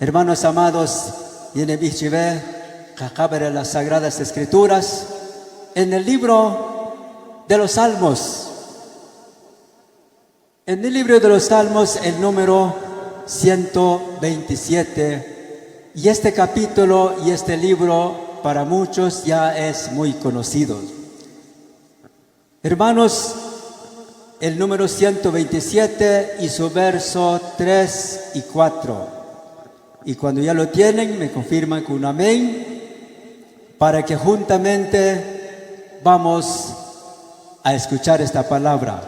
Hermanos amados, en las Sagradas Escrituras, en el libro de los Salmos, el número 127, y este capítulo y este libro para muchos ya es muy conocido. Hermanos, el número 127 y su verso 3 y 4. Y cuando ya lo tienen, me confirman con un amén, para que juntamente vamos a escuchar esta palabra.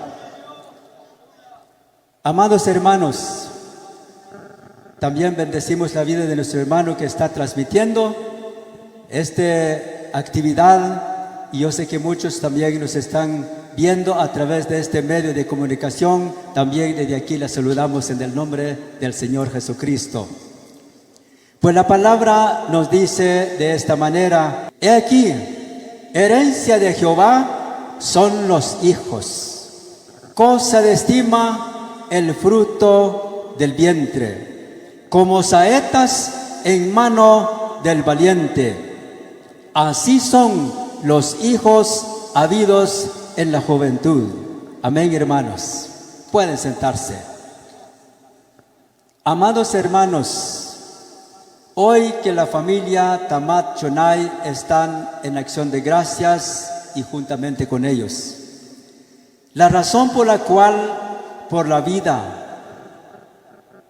Amados hermanos, también bendecimos la vida de nuestro hermano que está transmitiendo esta actividad, y yo sé que muchos también nos están viendo a través de este medio de comunicación. También desde aquí les saludamos en el nombre del Señor Jesucristo. Pues la palabra nos dice de esta manera: he aquí, herencia de Jehová son los hijos, cosa de estima el fruto del vientre, como saetas en mano del valiente. Así son los hijos habidos en la juventud. Amén, hermanos. Pueden sentarse. Amados hermanos, hoy que la familia Tamat Chonay están en acción de gracias y juntamente con ellos, la razón por la cual, por la vida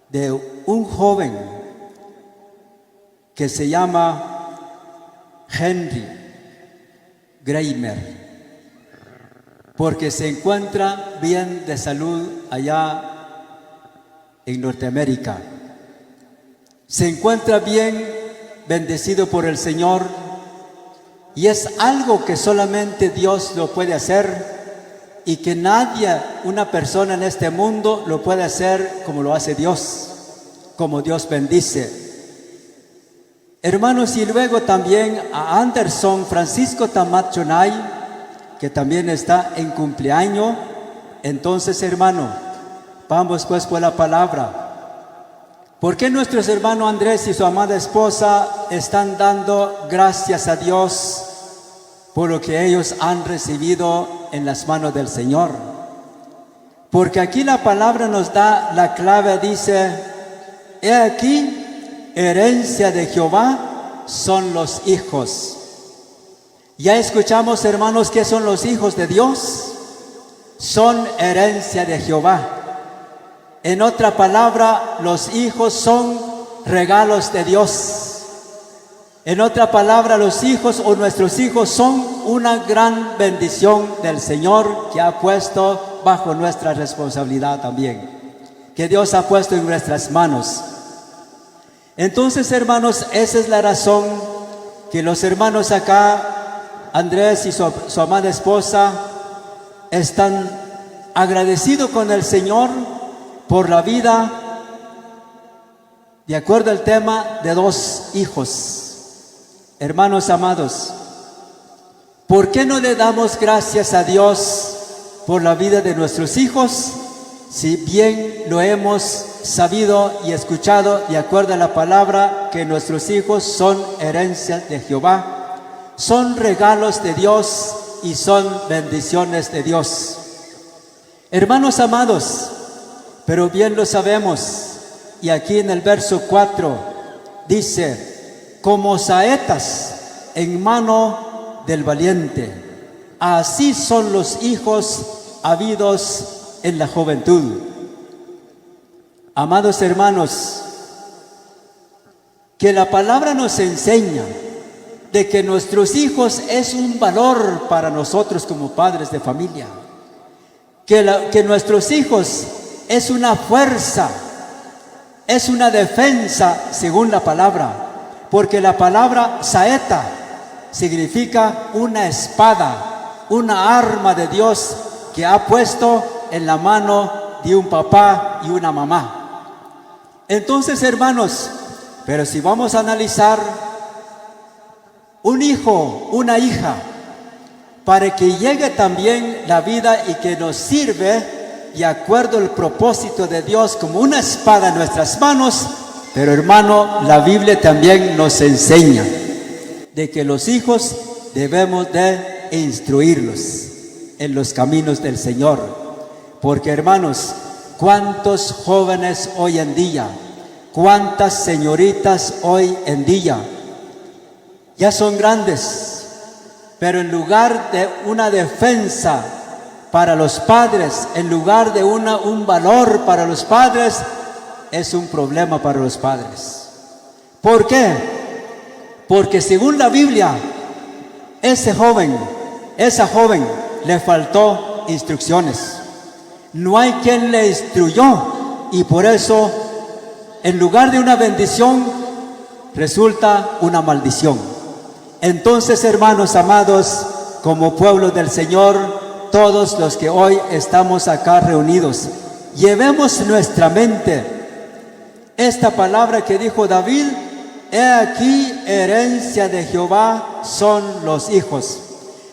de un joven que se llama Henry Greimer, porque se encuentra bien de salud allá en Norteamérica, se encuentra bien, bendecido por el Señor, y es algo que solamente Dios lo puede hacer, y que nadie, una persona en este mundo, lo puede hacer como lo hace Dios, como Dios bendice. Hermanos, y luego también a Anderson Francisco Tamat Chonay, que también está en cumpleaños. Entonces, hermano, vamos pues por la palabra. ¿Por qué nuestros hermanos Andrés y su amada esposa están dando gracias a Dios por lo que ellos han recibido en las manos del Señor? Porque aquí la palabra nos da la clave, dice: he aquí, herencia de Jehová son los hijos. Ya escuchamos, hermanos, ¿qué son los hijos de Dios? Son herencia de Jehová. En otra palabra, los hijos son regalos de Dios. En otra palabra, los hijos o nuestros hijos son una gran bendición del Señor que ha puesto bajo nuestra responsabilidad también, que Dios ha puesto en nuestras manos. Entonces, hermanos, esa es la razón que los hermanos acá, Andrés y su amada esposa, están agradecidos con el Señor por la vida, de acuerdo al tema de dos hijos. Hermanos amados, ¿por qué no le damos gracias a Dios por la vida de nuestros hijos, si bien lo hemos sabido y escuchado de acuerdo a la palabra que nuestros hijos son herencia de Jehová, son regalos de Dios y son bendiciones de Dios? Hermanos amados, pero bien lo sabemos, y aquí en el verso 4 dice: como saetas en mano del valiente, así son los hijos habidos en la juventud. Amados hermanos, que la palabra nos enseña de que nuestros hijos es un valor para nosotros como padres de familia, que nuestros hijos es una fuerza, es una defensa según la palabra, porque la palabra saeta significa una espada, una arma de Dios que ha puesto en la mano de un papá y una mamá. Entonces, hermanos, pero si vamos a analizar, un hijo, una hija, para que llegue también la vida y que nos sirve de acuerdo al propósito de Dios como una espada en nuestras manos, Pero hermano, la Biblia también nos enseña de que los hijos debemos de instruirlos en los caminos del Señor. Porque hermanos, cuántos jóvenes hoy en día, cuántas señoritas hoy en día, ya son grandes, pero en lugar de una defensa para los padres, en lugar de un valor para los padres, es un problema para los padres. ¿Por qué? Porque según la Biblia, esa joven le faltó instrucciones. No hay quien le instruyó, y por eso, en lugar de una bendición, resulta una maldición. Entonces, hermanos amados, como pueblo del Señor, todos los que hoy estamos acá reunidos, llevemos nuestra mente esta palabra que dijo David: he aquí, herencia de Jehová son los hijos.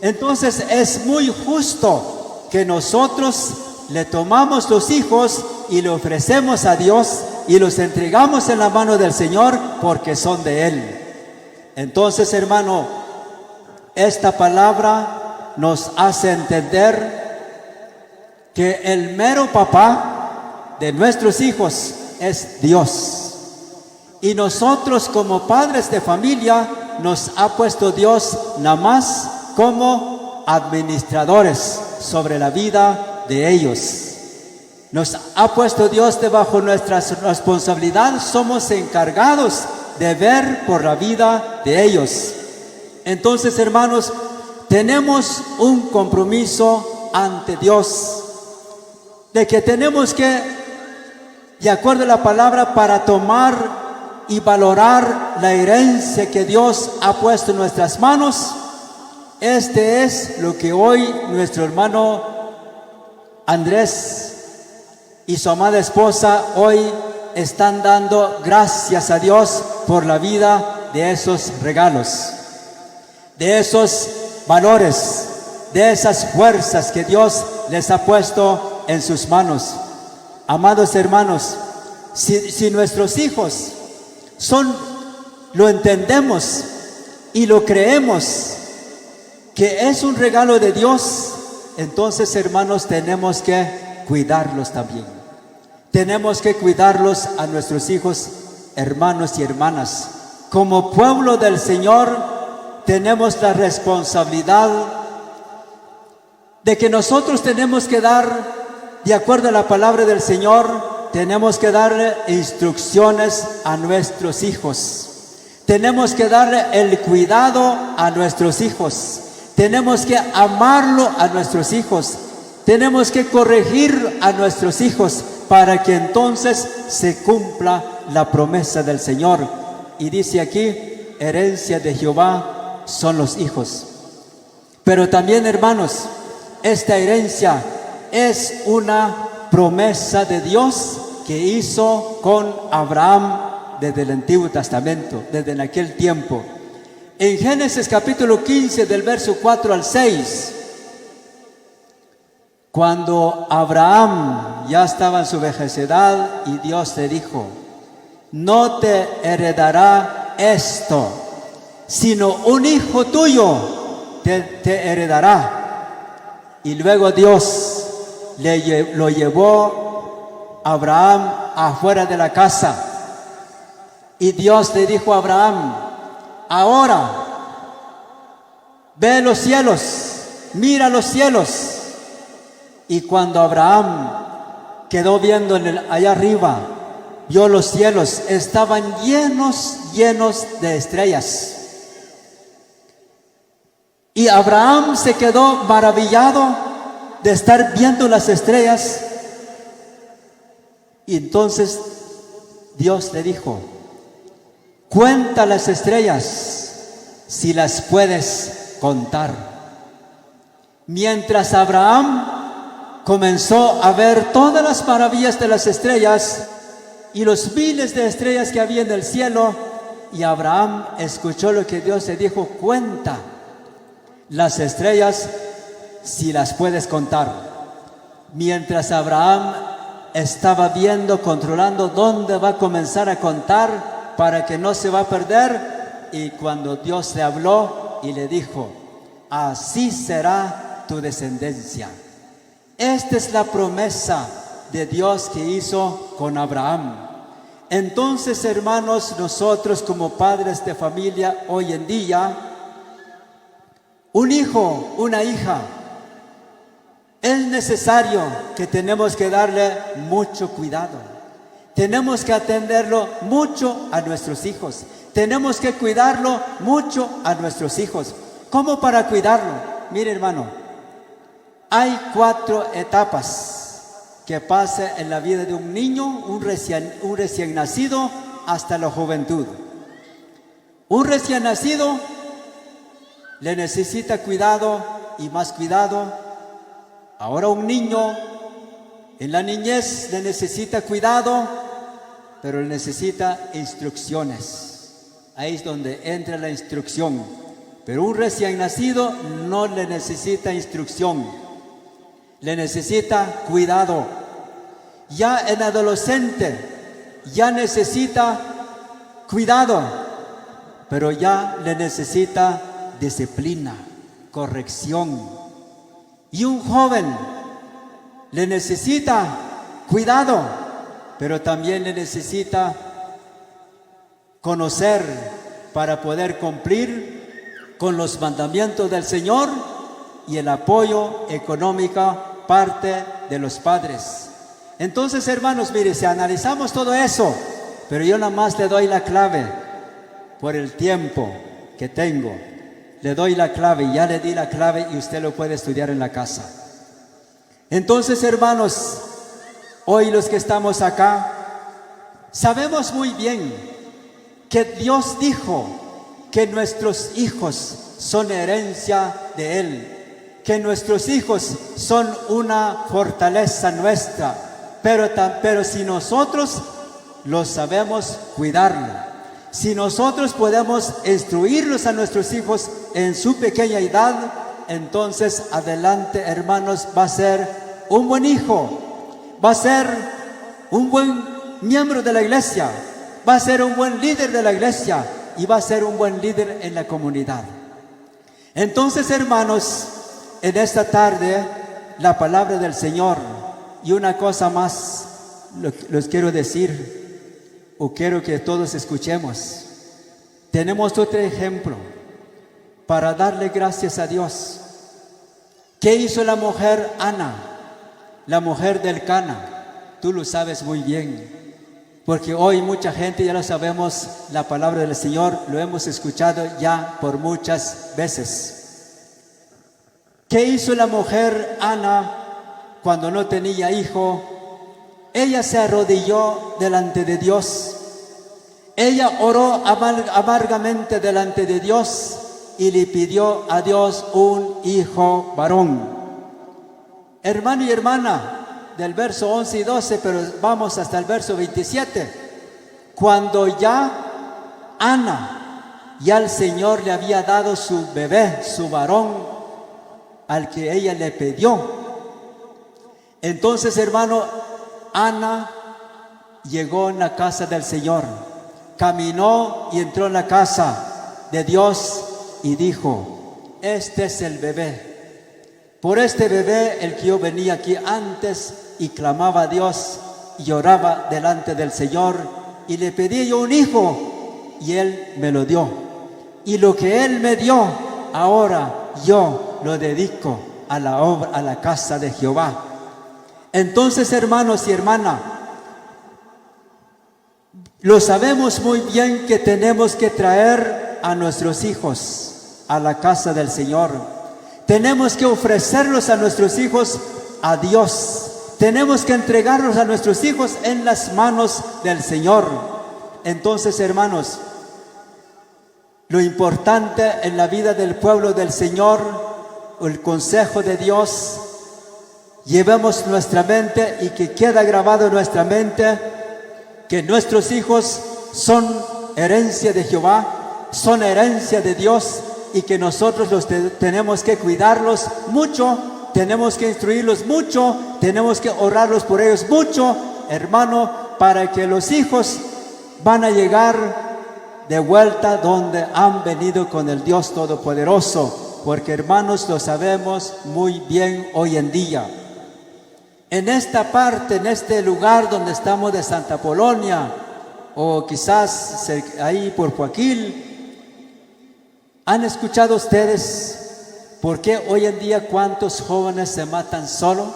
Entonces es muy justo que nosotros le tomamos los hijos y le ofrecemos a Dios y los entregamos en la mano del Señor, porque son de Él. Entonces, hermano, esta palabra nos hace entender que el mero papá de nuestros hijos es Dios. Y nosotros, como padres de familia, nos ha puesto Dios nada más como administradores sobre la vida de ellos. Nos ha puesto Dios debajo nuestra responsabilidad. Somos encargados de ver por la vida de ellos. Entonces, hermanos, tenemos un compromiso ante Dios, de que tenemos que, de acuerdo a la palabra, para tomar y valorar la herencia que Dios ha puesto en nuestras manos. Este es lo que hoy nuestro hermano Andrés y su amada esposa hoy están dando gracias a Dios por la vida de esos regalos, de esos valores, de esas fuerzas que Dios les ha puesto en sus manos. Amados hermanos, si nuestros hijos lo entendemos y lo creemos que es un regalo de Dios, entonces, hermanos, tenemos que cuidarlos también. Tenemos que cuidarlos a nuestros hijos, hermanos y hermanas. Como pueblo del Señor, tenemos la responsabilidad de que nosotros tenemos que dar, de acuerdo a la palabra del Señor, tenemos que darle instrucciones a nuestros hijos. Tenemos que darle el cuidado a nuestros hijos. Tenemos que amarlo a nuestros hijos. Tenemos que corregir a nuestros hijos para que entonces se cumpla la promesa del Señor. Y dice aquí, herencia de Jehová son los hijos. Pero también, hermanos, esta herencia es una promesa de Dios que hizo con Abraham desde el Antiguo Testamento, desde en aquel tiempo. En Génesis capítulo 15, del verso 4 al 6, cuando Abraham ya estaba en su vejezedad y Dios le dijo: no te heredará esto, sino un hijo tuyo te heredará. Y luego Dios lo llevó a Abraham afuera de la casa. Y Dios le dijo a Abraham: ahora ve los cielos, mira los cielos. Y cuando Abraham quedó viendo allá arriba, vio los cielos, estaban llenos de estrellas. Y Abraham se quedó maravillado de estar viendo las estrellas. Y entonces Dios le dijo: cuenta las estrellas, si las puedes contar. Mientras Abraham comenzó a ver todas las maravillas de las estrellas y los miles de estrellas que había en el cielo, y Abraham escuchó lo que Dios le dijo: cuenta las estrellas, si las puedes contar. Mientras Abraham estaba viendo, controlando dónde va a comenzar a contar para que no se va a perder. Y cuando Dios le habló y le dijo, así será tu descendencia. Esta es la promesa de Dios que hizo con Abraham. Entonces, hermanos, nosotros como padres de familia hoy en día, un hijo, una hija, es necesario que tenemos que darle mucho cuidado. Tenemos que atenderlo mucho a nuestros hijos. Tenemos que cuidarlo mucho a nuestros hijos. ¿Cómo para cuidarlo? Mire, hermano, hay 4 etapas que pasa en la vida de un niño, un recién nacido, hasta la juventud. Un recién nacido le necesita cuidado y más cuidado. Ahora un niño en la niñez le necesita cuidado, pero le necesita instrucciones. Ahí es donde entra la instrucción. Pero un recién nacido no le necesita instrucción, le necesita cuidado. Ya en adolescente ya necesita cuidado, pero ya le necesita disciplina, corrección. Y un joven le necesita cuidado, pero también le necesita conocer para poder cumplir con los mandamientos del Señor y el apoyo económico parte de los padres. Entonces, hermanos, mire, si analizamos todo eso, pero yo nada más le doy la clave por el tiempo que tengo. Le doy la clave, ya le di la clave y usted lo puede estudiar en la casa. Entonces, hermanos, hoy los que estamos acá, sabemos muy bien que Dios dijo que nuestros hijos son herencia de Él, que nuestros hijos son una fortaleza nuestra, pero si nosotros los sabemos cuidarlo, si nosotros podemos instruirlos a nuestros hijos en su pequeña edad, entonces adelante, hermanos, va a ser un buen hijo, va a ser un buen miembro de la iglesia, va a ser un buen líder de la iglesia y va a ser un buen líder en la comunidad. Entonces, hermanos, en esta tarde la palabra del Señor, y una cosa más les quiero decir, o quiero que todos escuchemos. Tenemos otro ejemplo para darle gracias a Dios. ¿Qué hizo la mujer Ana, la mujer del Cana? Tú lo sabes muy bien, porque hoy mucha gente ya lo sabemos, la palabra del Señor lo hemos escuchado ya por muchas veces. ¿Qué hizo la mujer Ana cuando no tenía hijo? Ella se arrodilló delante de Dios. Ella oró amargamente delante de Dios y le pidió a Dios un hijo varón. Hermano y hermana, del verso 11 y 12, pero vamos hasta el verso 27. Cuando ya Ana, ya el Señor le había dado su bebé, su varón, al que ella le pidió. Entonces, hermano, Ana llegó en la casa del Señor, caminó y entró en la casa de Dios y dijo, este es el bebé. Por este bebé el que yo venía aquí antes y clamaba a Dios y lloraba delante del Señor y le pedí yo un hijo y Él me lo dio. Y lo que Él me dio, ahora yo lo dedico a la obra, a la casa de Jehová. Entonces, hermanos y hermanas, lo sabemos muy bien que tenemos que traer a nuestros hijos a la casa del Señor. Tenemos que ofrecerlos a nuestros hijos a Dios. Tenemos que entregarlos a nuestros hijos en las manos del Señor. Entonces, hermanos, lo importante en la vida del pueblo del Señor, el consejo de Dios, llevemos nuestra mente y que queda grabado en nuestra mente que nuestros hijos son herencia de Jehová, son herencia de Dios y que nosotros tenemos que cuidarlos mucho tenemos que instruirlos mucho, tenemos que orarlos por ellos mucho, hermano, para que los hijos van a llegar de vuelta donde han venido con el Dios Todopoderoso, porque hermanos, lo sabemos muy bien hoy en día. En esta parte, en este lugar donde estamos de Santa Polonia, o quizás ahí por Joaquín, ¿han escuchado ustedes por qué hoy en día cuántos jóvenes se matan solos?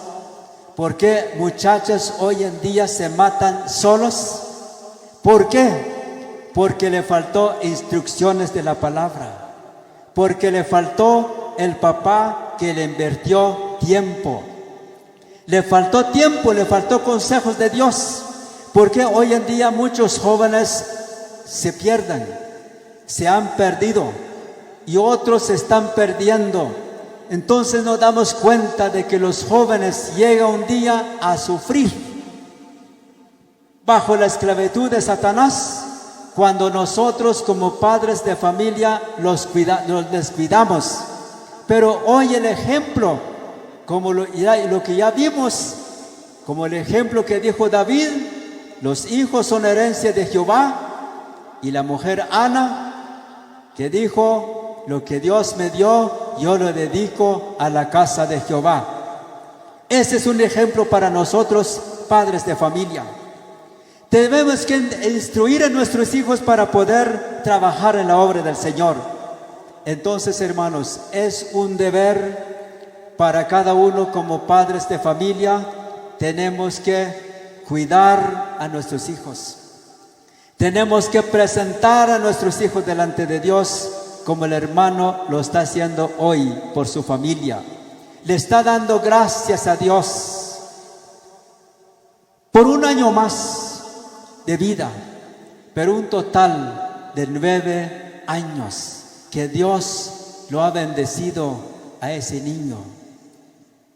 ¿Por qué muchachas hoy en día se matan solos? ¿Por qué? Porque le faltó instrucciones de la palabra, porque le faltó el papá que le invirtió tiempo, le faltó tiempo, le faltó consejos de Dios. Porque hoy en día muchos jóvenes se pierden, se han perdido y otros se están perdiendo. Entonces nos damos cuenta de que los jóvenes llegan un día a sufrir bajo la esclavitud de Satanás, cuando nosotros como padres de familia los descuidamos. Pero hoy el ejemplo, como lo que ya vimos, como el ejemplo que dijo David, los hijos son herencia de Jehová, y la mujer Ana, que dijo, lo que Dios me dio, yo lo dedico a la casa de Jehová. Ese es un ejemplo para nosotros, padres de familia. Debemos que instruir a nuestros hijos para poder trabajar en la obra del Señor. Entonces, hermanos, es un deber para cada uno como padres de familia. Tenemos que cuidar a nuestros hijos. Tenemos que presentar a nuestros hijos delante de Dios, como el hermano lo está haciendo hoy por su familia. Le está dando gracias a Dios por un año más de vida, pero un total de 9 años que Dios lo ha bendecido a ese niño,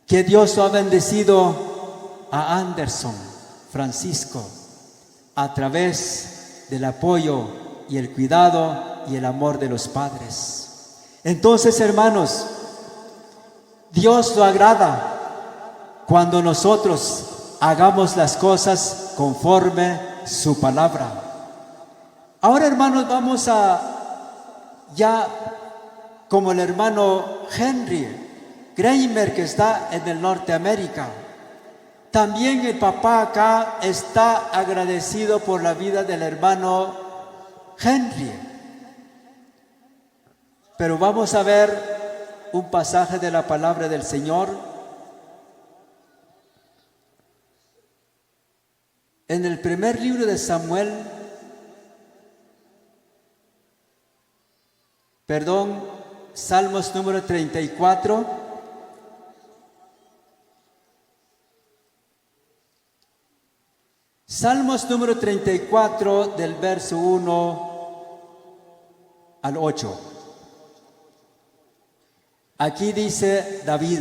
que Dios lo ha bendecido a Anderson Francisco a través del apoyo y el cuidado y el amor de los padres. Entonces, hermanos, Dios lo agrada cuando nosotros hagamos las cosas conforme su palabra. Ahora, hermanos, vamos ya como el hermano Henry Kramer, que está en el Norteamérica. También el papá acá está agradecido por la vida del hermano Henry. Pero vamos a ver un pasaje de la palabra del Señor en el primer libro de Samuel, Salmos número 34. Salmos número 34 del verso 1 al 8. Aquí dice David: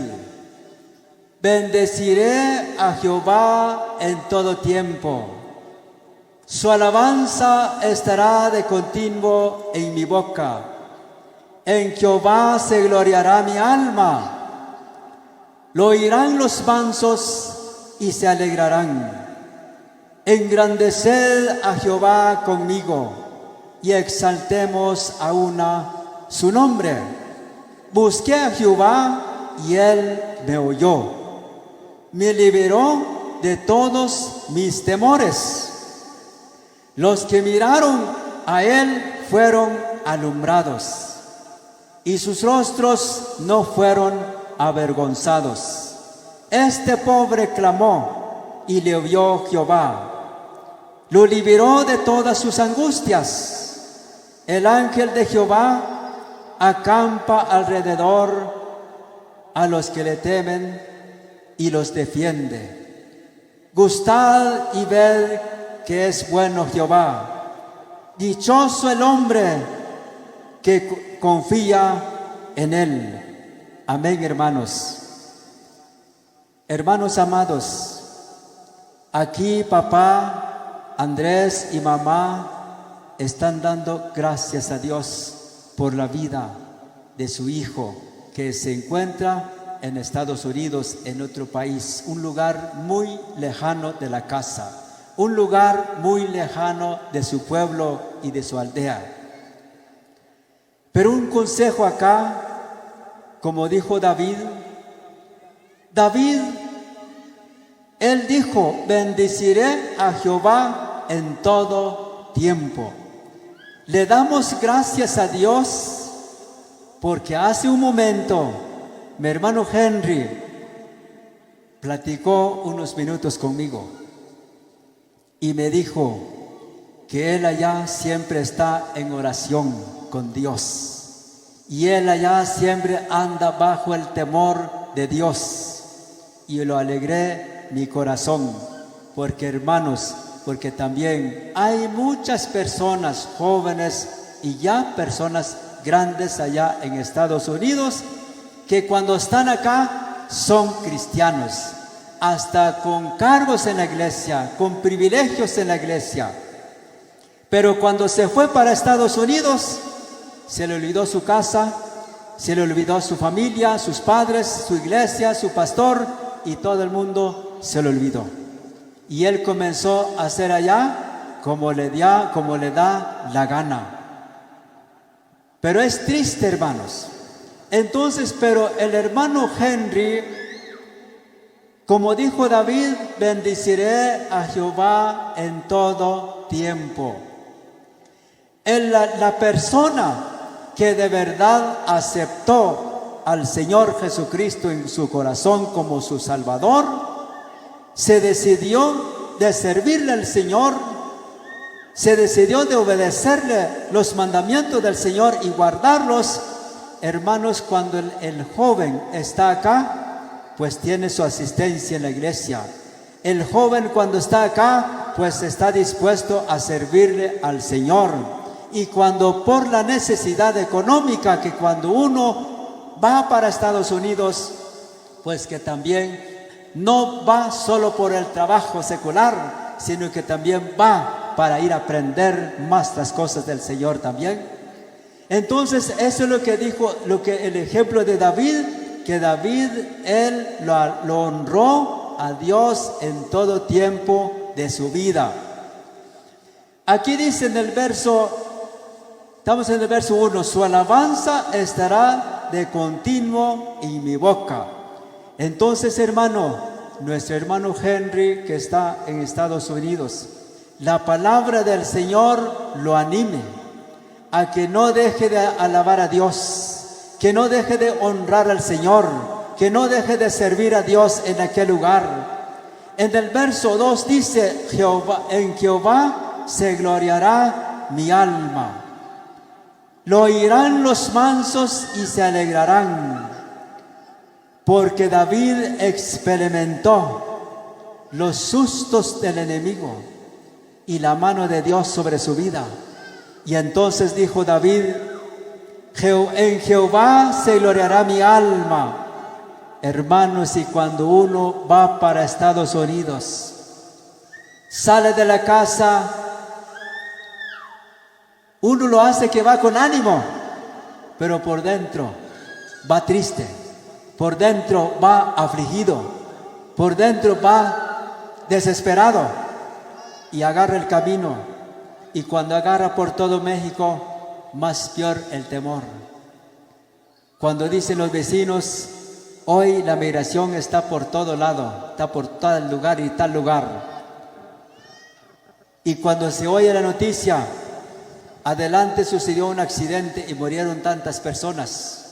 bendeciré a Jehová en todo tiempo. Su alabanza estará de continuo en mi boca. En Jehová se gloriará mi alma. Lo oirán los mansos y se alegrarán. Engrandeced a Jehová conmigo y exaltemos a una su nombre. Busqué a Jehová y él me oyó. Me liberó de todos mis temores. Los que miraron a él fueron alumbrados y sus rostros no fueron avergonzados. Este pobre clamó y le oyó Jehová. Lo liberó de todas sus angustias. El ángel de Jehová acampa alrededor a los que le temen y los defiende. Gustad y ved que es bueno Jehová. Dichoso el hombre que confía en él. Amén, hermanos. Hermanos amados, aquí papá, Andrés y mamá están dando gracias a Dios por la vida de su hijo que se encuentra en Estados Unidos, en otro país, un lugar muy lejano de la casa, un lugar muy lejano de su pueblo y de su aldea. Pero un consejo acá, como dijo David, él dijo: bendeciré a Jehová en todo tiempo. Le damos gracias a Dios porque hace un momento mi hermano Henry platicó unos minutos conmigo y me dijo que él allá siempre está en oración con Dios y él allá siempre anda bajo el temor de Dios, y lo alegré mi corazón, porque hermanos, porque también hay muchas personas jóvenes y ya personas grandes allá en Estados Unidos que cuando están acá son cristianos, hasta con cargos en la iglesia, con privilegios en la iglesia, pero cuando se fue para Estados Unidos se le olvidó su casa, se le olvidó su familia, sus padres, su iglesia, su pastor, y todo el mundo se le olvidó. Y él comenzó a hacer allá como le da la gana. Pero es triste, hermanos. Entonces, pero el hermano Henry, como dijo David, bendeciré a Jehová en todo tiempo. La persona que de verdad aceptó al Señor Jesucristo en su corazón como su Salvador, se decidió de servirle al Señor, se decidió de obedecerle los mandamientos del Señor y guardarlos. Hermanos, cuando el joven está acá, pues tiene su asistencia en la iglesia. El joven cuando está acá, pues está dispuesto a servirle al Señor. Y cuando por la necesidad económica, que cuando uno va para Estados Unidos, pues que también no va solo por el trabajo secular, sino que también va para ir a aprender más las cosas del Señor también. Entonces eso es lo que dijo, el ejemplo de David, que David, él lo honró a Dios en todo tiempo de su vida. Aquí dice en el verso, estamos en el verso 1, su alabanza estará de continuo en mi boca. Entonces, hermano, nuestro hermano Henry, que está en Estados Unidos, la palabra del Señor lo anime a que no deje de alabar a Dios, que no deje de honrar al Señor, que no deje de servir a Dios en aquel lugar. En el verso 2 dice: en Jehová se gloriará mi alma. Lo oirán los mansos y se alegrarán, porque David experimentó los sustos del enemigo y la mano de Dios sobre su vida. Y entonces dijo David: en Jehová se gloriará mi alma. Hermanos, y cuando uno va para Estados Unidos, sale de la casa, uno lo hace que va con ánimo, pero por dentro va triste, por dentro va afligido, por dentro va desesperado, y agarra el camino. Y cuando agarra por todo México, más peor el temor. Cuando dicen los vecinos: hoy la migración está por todo lado, está por tal lugar y tal lugar. Y cuando se oye la noticia: adelante sucedió un accidente y murieron tantas personas.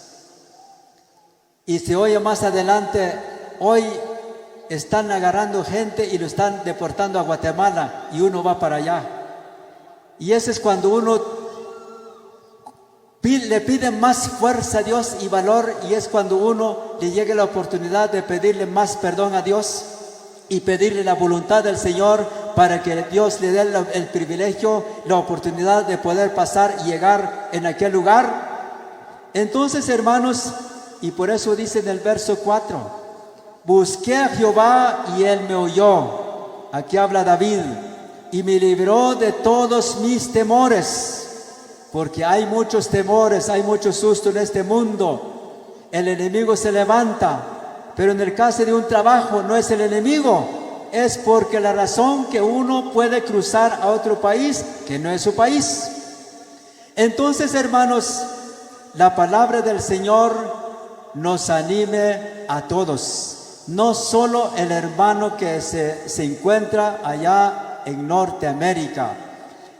Y se oye más adelante: hoy están agarrando gente y lo están deportando a Guatemala, y uno va para allá. Y ese es cuando uno le pide más fuerza a Dios y valor, y es cuando uno le llega la oportunidad de pedirle más perdón a Dios y pedirle la voluntad del Señor para que Dios le dé el privilegio, la oportunidad de poder pasar y llegar en aquel lugar. Entonces, hermanos, y por eso dice en el verso 4: busqué a Jehová y él me oyó. Aquí habla David: y me libró de todos mis temores. Porque hay muchos temores, hay mucho susto en este mundo. El enemigo se levanta Pero en el caso de un trabajo no es el enemigo, es porque la razón que uno puede cruzar a otro país que no es su país. Entonces, hermanos, la palabra del Señor nos anime a todos, no solo el hermano que se encuentra allá en Norteamérica,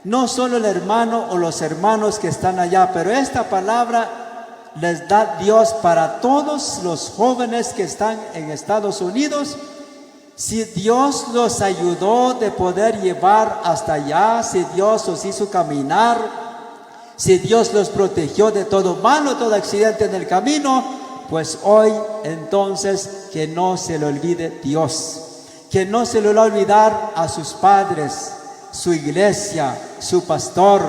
no solo el hermano o los hermanos que están allá, pero esta palabra les da Dios para todos los jóvenes que están en Estados Unidos. Si Dios los ayudó de poder llevar hasta allá, si Dios los hizo caminar, si Dios los protegió de todo malo, todo accidente en el camino, pues hoy entonces que no se le olvide Dios, que no se le va a olvidar a sus padres, su iglesia, su pastor,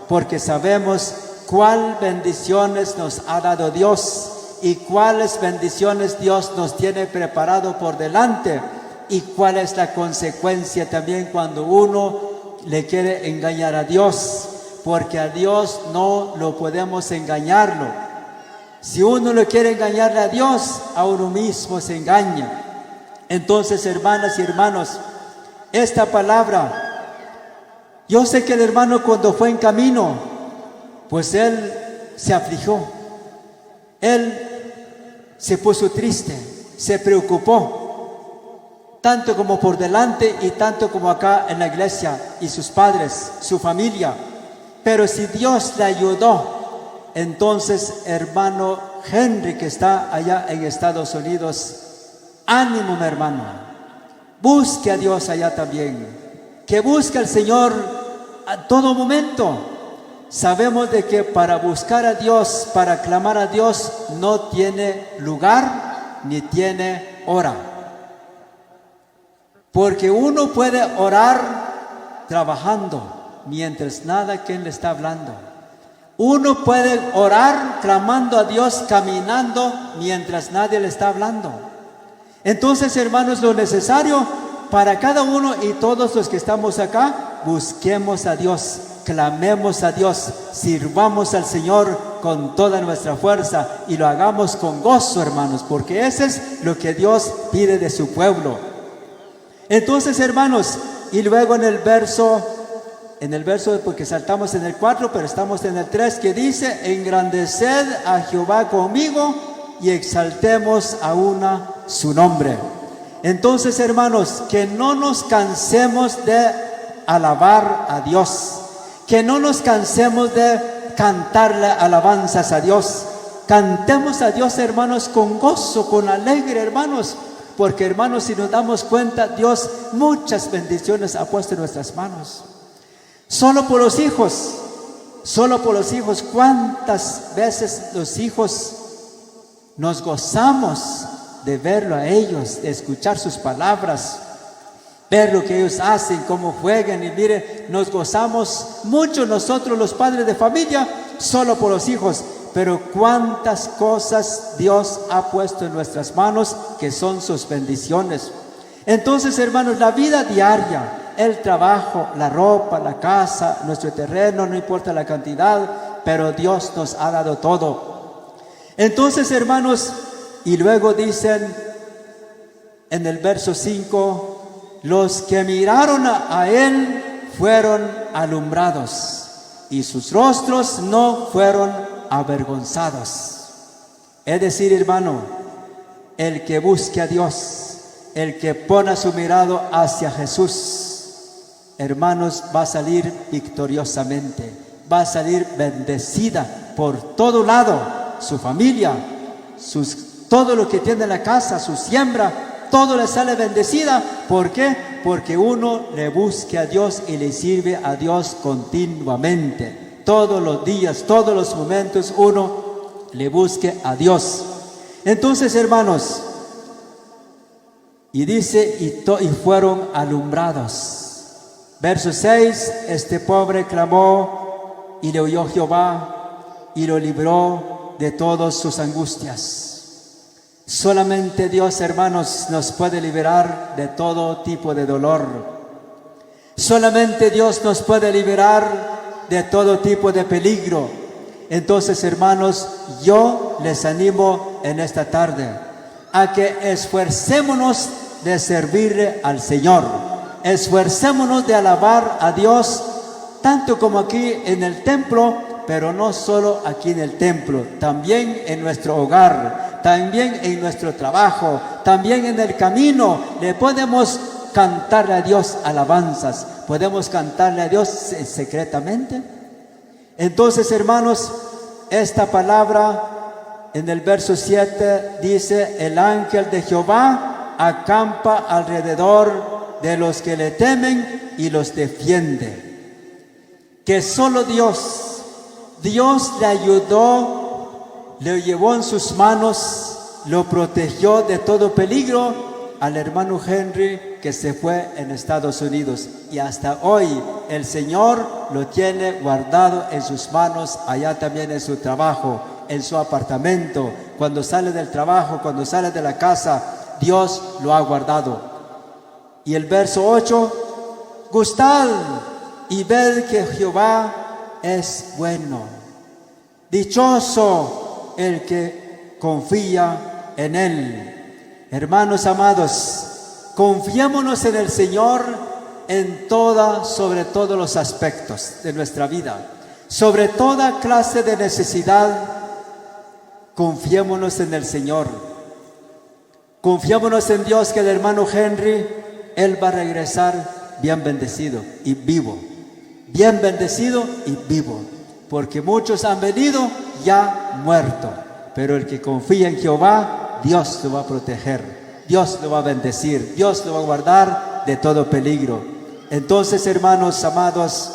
porque sabemos cuáles bendiciones nos ha dado Dios y cuáles bendiciones Dios nos tiene preparado por delante y cuál es la consecuencia también cuando uno le quiere engañar a Dios, porque a Dios no lo podemos engañarlo. Si uno le quiere engañarle a Dios, a uno mismo se engaña. Entonces, hermanas y hermanos, esta palabra, yo sé que el hermano cuando fue en camino, pues él se afligió, él se puso triste, se preocupó, tanto como por delante y tanto como acá en la iglesia y sus padres, su familia. Pero si Dios le ayudó, entonces hermano Henry que está allá en Estados Unidos, ánimo mi hermano, busque a Dios allá también, que busque al Señor a todo momento. Sabemos de que para buscar a Dios, para clamar a Dios, no tiene lugar ni tiene hora. Porque uno puede orar trabajando, mientras nada quien le está hablando. Uno puede orar clamando a Dios, caminando, mientras nadie le está hablando. Entonces, hermanos, lo necesario para cada uno y todos los que estamos acá, busquemos a Dios. Clamemos a Dios, sirvamos al Señor con toda nuestra fuerza y lo hagamos con gozo, hermanos, porque eso es lo que Dios pide de su pueblo. Entonces, hermanos, y luego en el verso, porque saltamos en el 4, pero estamos en el 3, que dice: engrandeced a Jehová conmigo y exaltemos a una su nombre. Entonces, hermanos, que no nos cansemos de alabar a Dios, que no nos cansemos de cantarle alabanzas a Dios. Cantemos a Dios, hermanos, con gozo, con alegre, hermanos, porque, hermanos, si nos damos cuenta, Dios muchas bendiciones ha puesto en nuestras manos. Solo por los hijos, ¿cuántas veces los hijos nos gozamos de verlo a ellos, de escuchar sus palabras, ver lo que ellos hacen, cómo juegan? Y mire, nos gozamos mucho nosotros los padres de familia solo por los hijos, pero cuántas cosas Dios ha puesto en nuestras manos que son sus bendiciones. Entonces, hermanos, la vida diaria, el trabajo, la ropa, la casa, nuestro terreno, no importa la cantidad, pero Dios nos ha dado todo. Entonces, hermanos, y luego dicen en el verso 5, los que miraron a él fueron alumbrados y sus rostros no fueron avergonzados. Es decir, hermano, el que busque a Dios, el que pone su mirado hacia Jesús, hermanos, va a salir victoriosamente, va a salir bendecida por todo lado, su familia, todo lo que tiene en la casa, su siembra, todo le sale bendecida. ¿Por qué? Porque uno le busque a Dios y le sirve a Dios continuamente. Todos los días, todos los momentos, uno le busque a Dios. Entonces, hermanos, y dice, y fueron alumbrados. Verso 6, este pobre clamó y le oyó Jehová y lo libró de todas sus angustias. Solamente Dios, hermanos, nos puede liberar de todo tipo de dolor. Solamente Dios nos puede liberar de todo tipo de peligro. Entonces, hermanos, yo les animo en esta tarde. a que esforcémonos de servirle al Señor. Esforcémonos de alabar a Dios, tanto como aquí en el templo, pero no solo aquí en el templo, también en nuestro hogar, también en nuestro trabajo, también en el camino. Le podemos cantarle a Dios alabanzas, podemos cantarle a Dios secretamente. Entonces, hermanos, esta palabra en el verso 7 dice: el ángel de Jehová acampa alrededor de los que le temen y los defiende. Que solo Dios le ayudó, le llevó en sus manos, lo protegió de todo peligro al hermano Henry, que se fue en Estados Unidos, y hasta hoy el Señor lo tiene guardado en sus manos, allá también en su trabajo, en su apartamento, cuando sale del trabajo, cuando sale de la casa, Dios lo ha guardado. Y el verso 8: gustad y ved que Jehová es bueno, dichoso el que confía en Él. Hermanos amados, confiémonos en el Señor en sobre todos los aspectos de nuestra vida, sobre toda clase de necesidad. Confiémonos en el Señor, confiémonos en Dios, que el hermano Henry, él va a regresar bien bendecido y vivo, bien bendecido y vivo, porque muchos han venido ya muertos, pero el que confía en Jehová, Dios lo va a proteger, Dios lo va a bendecir, Dios lo va a guardar de todo peligro. Entonces, hermanos amados,